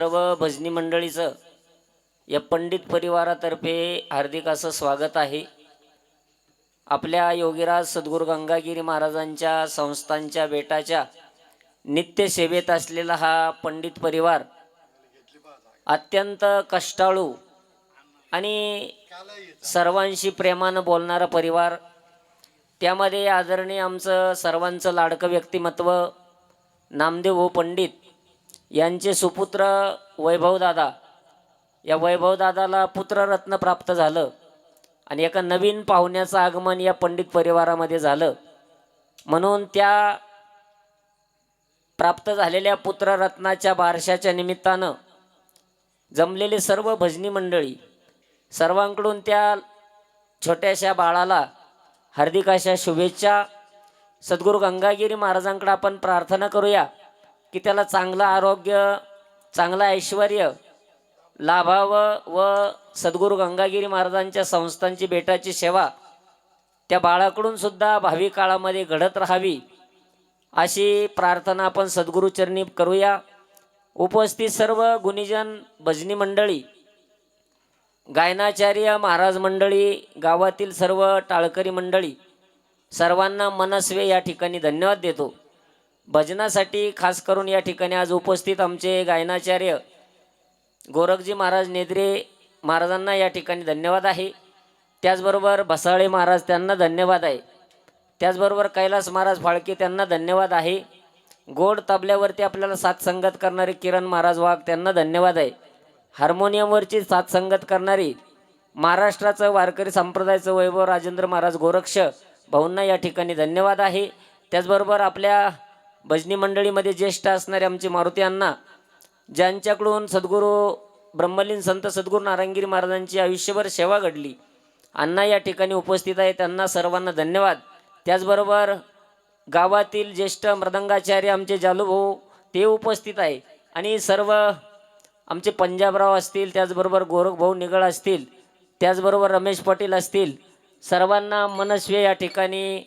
सर्व भजनी मंडळीचं या पंडित परिवारातर्फे हार्दिक असं स्वागत आहे। आपल्या योगीराज सद्गुरू गंगागिरी महाराजांच्या संस्थांच्या बेटाच्या नित्य सेवेत असलेला हा पंडित परिवार अत्यंत कष्टाळू आणि सर्वांशी प्रेमानं बोलणारा परिवार। त्यामध्ये आदरणीय आमचं सर्वांचं लाडकं व्यक्तिमत्व नामदेव हो पंडित यांचे सुपुत्र वैभवदादा, या वैभवदादाला पुत्ररत्न प्राप्त झालं आणि एका नवीन पाहुण्याचं आगमन या पंडित परिवारामध्ये झालं। म्हणून त्या प्राप्त झालेल्या पुत्ररत्नाच्या बारशाच्या निमित्तानं जमलेले सर्व भजनी मंडळी सर्वांकडून त्या छोट्याशा बाळाला हार्दिक अशा शुभेच्छा। सद्गुरू गंगागिरी महाराजांकडे आपण प्रार्थना करूया की त्याला चांगलं आरोग्य, चांगलं ऐश्वर्य लाभावं व सद्गुरू गंगागिरी महाराजांच्या संस्थांची बेटाची सेवा त्या बाळाकडून सुद्धा भावी काळामध्ये घडत राहावी अशी प्रार्थना आपण सद्गुरूचरणी करूया। उपस्थित सर्व गुणीजन, भजनी मंडळी, गायनाचार्य महाराज मंडळी, गावातील सर्व टाळकरी मंडळी सर्वांना मनस्वे या ठिकाणी धन्यवाद देतो। भजनासाठी खास करून या ठिकाणी आज उपस्थित आमचे गायनाचार्य गोरखजी महाराज नेद्रे महाराजांना या ठिकाणी धन्यवाद आहे। त्याचबरोबर भसाळे महाराज त्यांना धन्यवाद आहे। त्याचबरोबर कैलास महाराज फाळके त्यांना धन्यवाद आहे। गोड तबल्यावरती आपल्याला साथ संगत करणारे किरण महाराज वाघ त्यांना धन्यवाद आहे। हार्मोनियमवरची साथ संगत करणारी महाराष्ट्राचं वारकरी संप्रदायाचं वैभव राजेंद्र महाराज गोरक्ष भाऊंना या ठिकाणी धन्यवाद आहे। त्याचबरोबर आपल्या भजनी मंडळीमध्ये ज्येष्ठ असणारे आमचे मारुती अण्णा, ज्यांच्याकडून सद्गुरू ब्रह्मलीन संत सद्गुरू नारायणगिरी महाराजांची आयुष्यभर सेवा घडली, अण्णा या ठिकाणी उपस्थित आहे, त्यांना सर्वांना धन्यवाद। त्याचबरोबर गावातील ज्येष्ठ मृदंगाचार्य आमचे जालूभाऊ ते उपस्थित आहे आणि सर्व आमचे पंजाबराव असतील, त्याचबरोबर गोरखभाऊ निगळ असतील, त्याचबरोबर रमेश पाटील असतील, सर्वांना मनस्वे या ठिकाणी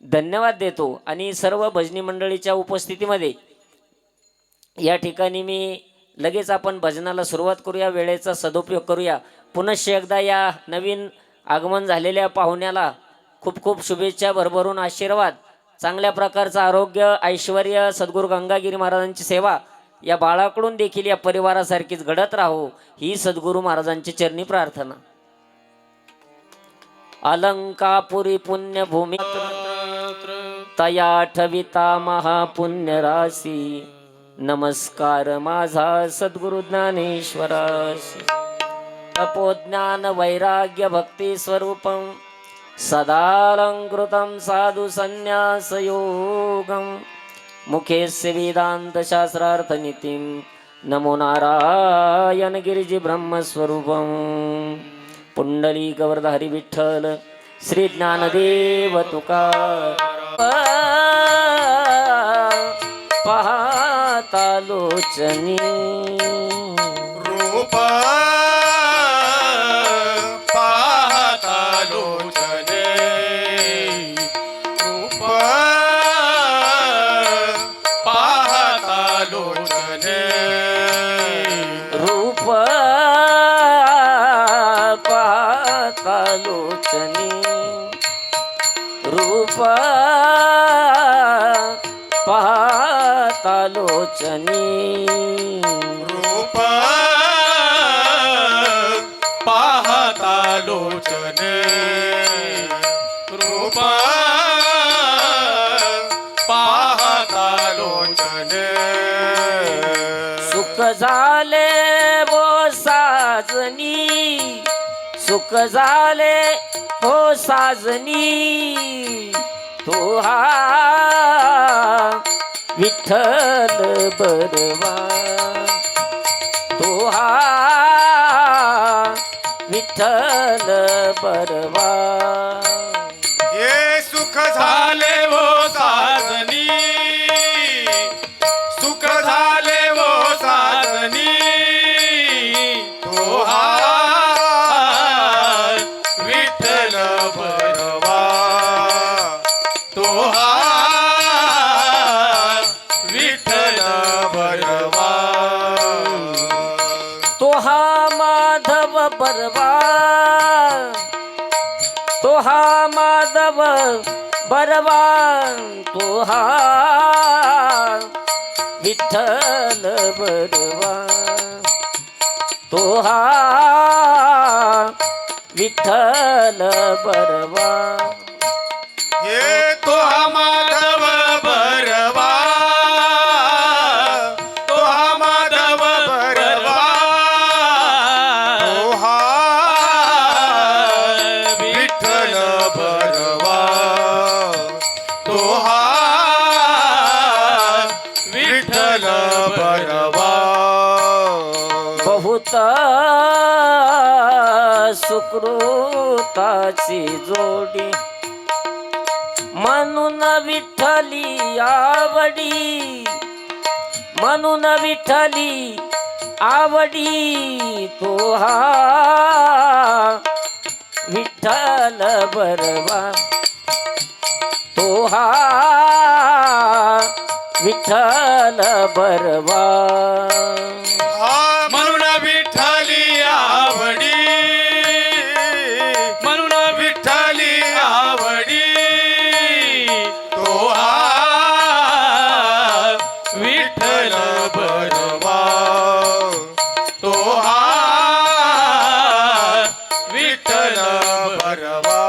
धन्यवाद देतो। आणि सर्व भजनी मंडळीच्या उपस्थितीमध्ये या ठिकाणी मी लगेच आपण भजनाला सुरुवात करूया, वेळेचा सदुपयोग करूया। पुनश्च एकदा या नवीन आगमन झालेल्या पाहुण्याला खूप खूप शुभेच्छा, भरभरून आशीर्वाद, चांगल्या प्रकारचं आरोग्य, ऐश्वर्य, सद्गुरू गंगागिरी महाराजांची सेवा या बाळाकडून देखील या परिवारासारखीच घडत राहो ही सद्गुरू महाराजांची चरणी प्रार्थना। अलंकापुरी पुण्यभूमी तया ठविता महापुण्य राशी, नमस्कार माझा सद्गुरु ज्ञानेश्वराशी। तपोज्ञान वैराग्य भक्ती स्वरूपं सदालंकृतं साधु संन्यास योगं, मुखेस्य वेदांत शास्त्रार्थ नीतिं, नमो नारायण गिरिजी ब्रह्मस्वरूपं। पुंडली गवर्धहरी विठ्ठल श्री ज्ञानदेव तुकार पाहता लोचनी रूप पाहता लोचने, रूप पाहता लोचने, रूप पाहता लोचनी, रूप पाहता लोचनी, रूप पाहता लोचने, रूप पाहता लोचने। सुख झाले वो साजनी, सुख झाले हो साजनी, तो हा विठ्ठल बरवा, तो हा विठ्ठल बरवा। ये सुख झाले वो साजनी, सुख झाले वो साजनी, तो हा विठ्ठल बरवा, तो हा विठ्ठल बरवा। हा माधव बरवा, तो हा माधव बरवा, तो हा विठ्ठल बरवा, तो हा विठ्ठल बरवा. हे तो हा माधव बरवा, तो हा माधव बरवा, तो हा विठ्ठल बरवा, तो हा विठ्ठल बरवा. बहुत सुकृताची जोडी, म्हणून विठ्ठली आवडी, म्हणून विठ्ठली आवडी, तो हा विठ्ठल बरवा, तो हा विठ्ठल बरवा. म्हणून विठ्ठली आवडी, म्हणून विठ्ठली आवडी, तो हा विठ्ठल बरवा, तो हा विठ्ठल बरवा.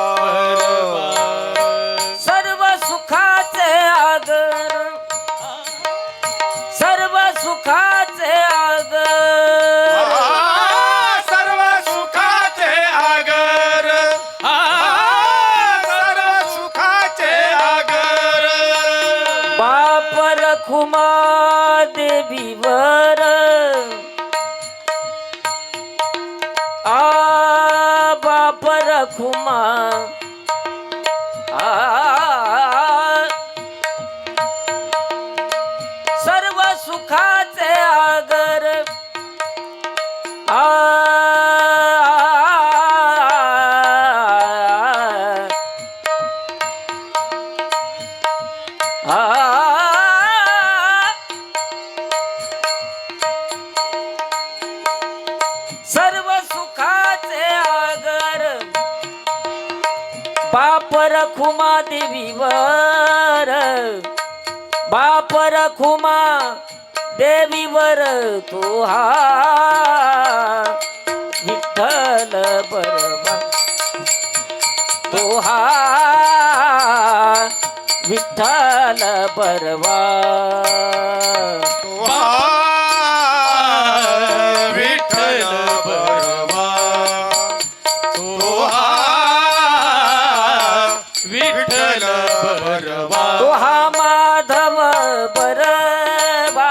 सर्व सुखाचे आगर, सर्व सुखाचे आगर, सर्व सुखाचे आगर, सर्व सुखाचे आगर. बाप रखुमा देवीवर, बाप रखुमा, सर्व सुखाचे आगर, सर्व सुखाचे आगर, बाप रखुमा देवीवर, बाप रखुमा देवीवर, तो हा विठ्ठल बरवा, तो हा विठ्ठल बरवा. तो हा विठ्ठल बरवा, तो हा विठ्ठल बरवा, तो हा माधव बरवा,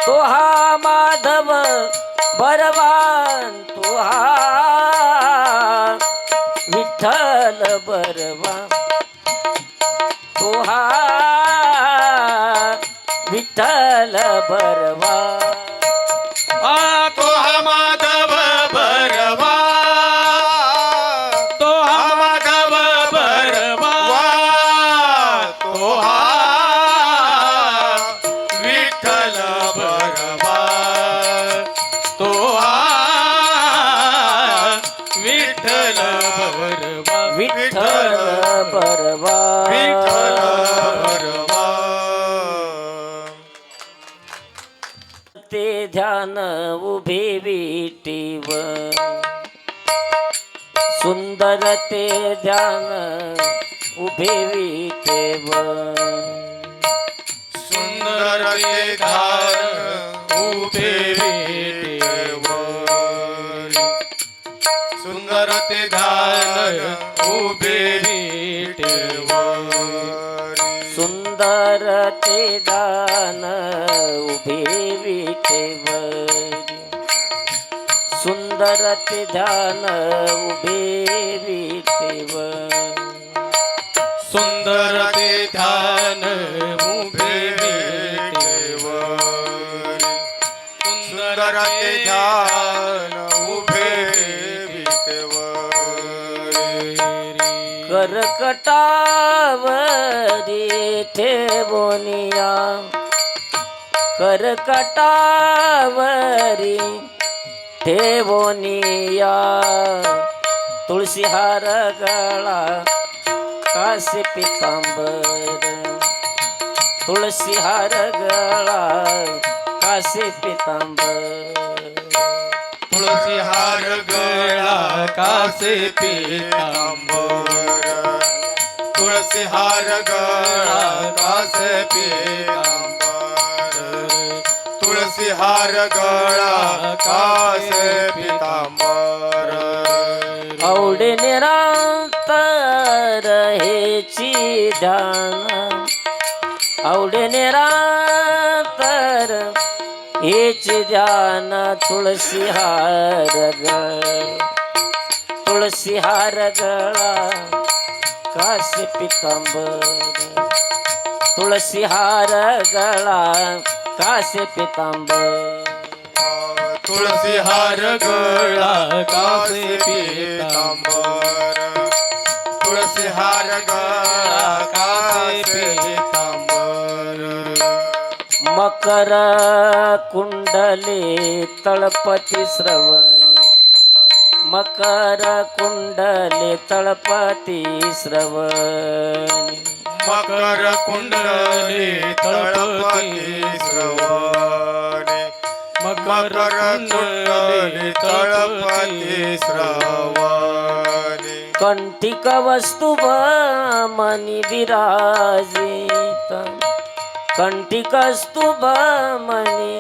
तो हा माधव बरवा, तो हा विठ्ठल बरवा, तो हा विठ्ठल बरवा. तो हा माधव बरवा, तो हा माधव बरवा, तो हा विठ्ठल बरवा, तो हा विठ्ठल बरवा, विठ्ठल बरवा, विठ्ठल बरवा. ते ध्यान उभे विटीवर, सुंदर ते ध्यान उभे विटेवर, सुंदर ते ध्यान उभे विटेवर, सुंदर ते ध्यान उभे विटेवर, सुंदर ते ध्यान उभे विटेवर, सुंदर ते ध्यान उभे विटेवर, सुंदर ते ध्यान उभे विटेवर, सुंदर ते ध्यान उभे विटेवर. करकटावरी ठेवोनिया, करकटावरी ठेवोनिया तुळशी हार गळा कासे पितांबर तुळशी हार गळा कासे पितांबर तुळसी हार गळा कासे पीतांबर तुळसी हार गळा कासे पीतांबर तुळसी हार गळा कासे पीतांबर आवडे निरांतर हेची ध्यान आवडे निरांतर हेची ध्यान तुळसी हार गळा कासे पितांबर तुळसी हार गळा कासे पितांबर तुळसी हार गळा कासे पीतांबर तुळसी हार गळा कासे पीतांबर मकर कुंडले तळपती श्रवणी मकर कुंडले तळपती श्रवणी मकर कुंडली तळपती श्रवणे मकर कुंडली तळपती श्रवणे कंठिक वस्तु मनी विराजित कंठिक स्तुभ मनी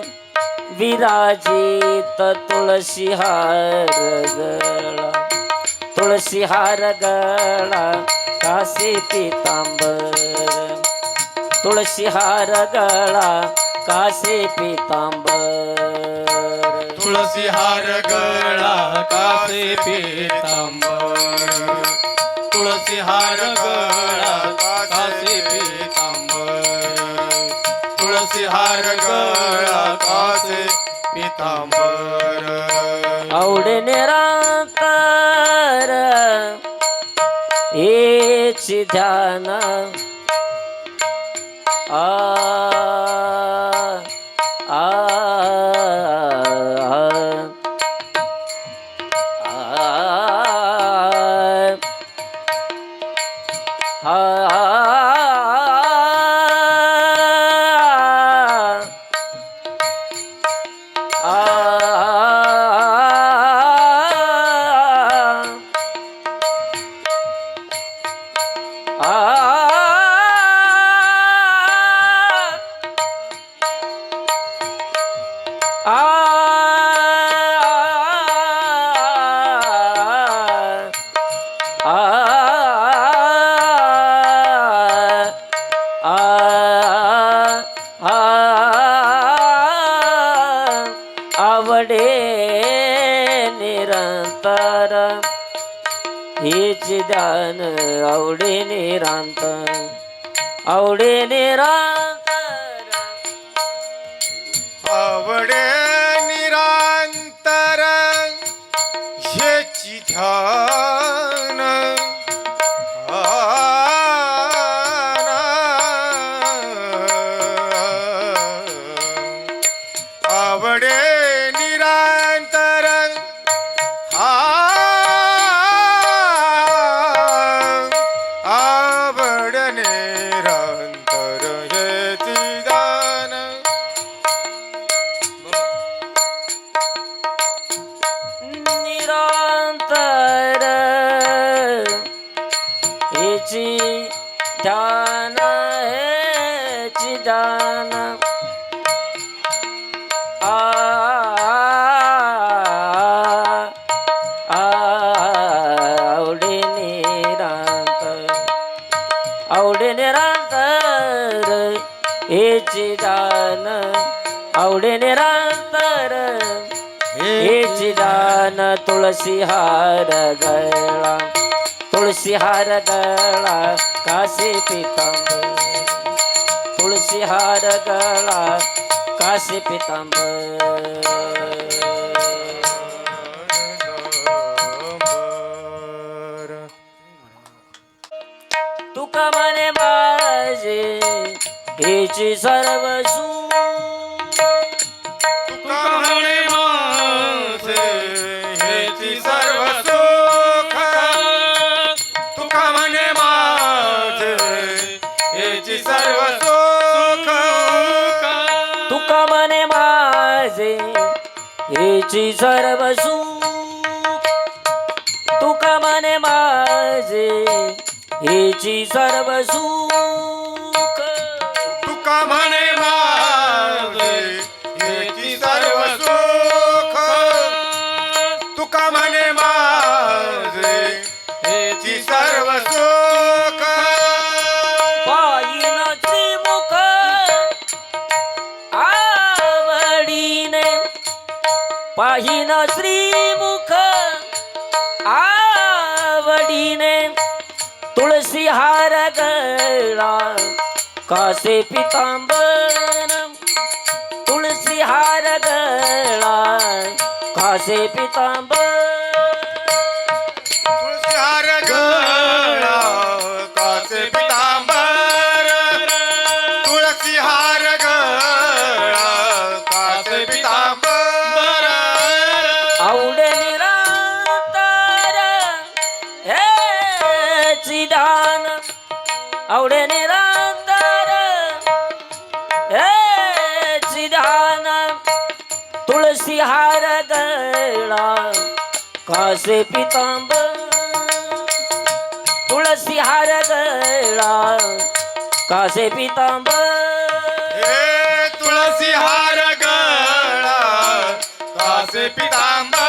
विराजित तुळसी हार गळा कासे पितांबर तुळसी हार गळा कासे पितांबर तुळसी हार गळा कासे पीतांबर तुळसी हार गळा कासे पीतांबर तुळसी हार गळा कासे पीतांबर आवडे निरांतर हेची ध्यान आ आ आवडे निरंतर हेच ध्यान आवडे निरंतर आवडे निरंतर आवडे निरांतर हेची ध्यान आवडे निरांतर आवड निरंतर हेची ध्यान निरंतर हेची ध्यान हेची ध्यान आवडे निरंतर हेची ध्यान आवडे निरंतर हेची ध्यान तुळसी हार गळा कासे पितांबर तुळसी हार गळा कासे पितांबर तुका म्हणे माझे हेची सर्व तुका म्हणे माझे हेची सर्व सुख तुका म्हणे माझे हेची सर्व सुख तुका म्हणे माझे हेची सर्व सुख तुका म्हणे माझे हेची सर्व सुख तुका म्हणे माझे हेची सर्व सुख तुका म्हणे माझे हेची सर्व सुख पायीन श्रीमुख आवडीने पाहिन श्रीमुख आवडीने तुळसी हार गळा कासे पितांबर तुळसी हार गळा कासे पितांबर तुळशी हार गळा कासे पितांबर तुळसी हार गळा कासे पितांबर आवडे निरंतर हेची ध्यान आवडे निरंतर हेची ध्यान तुळसी हार गळा कासे पितांबर तुळसी हार गळा कासे पितांबर हे तुळसी हार गळा कासे पितांबर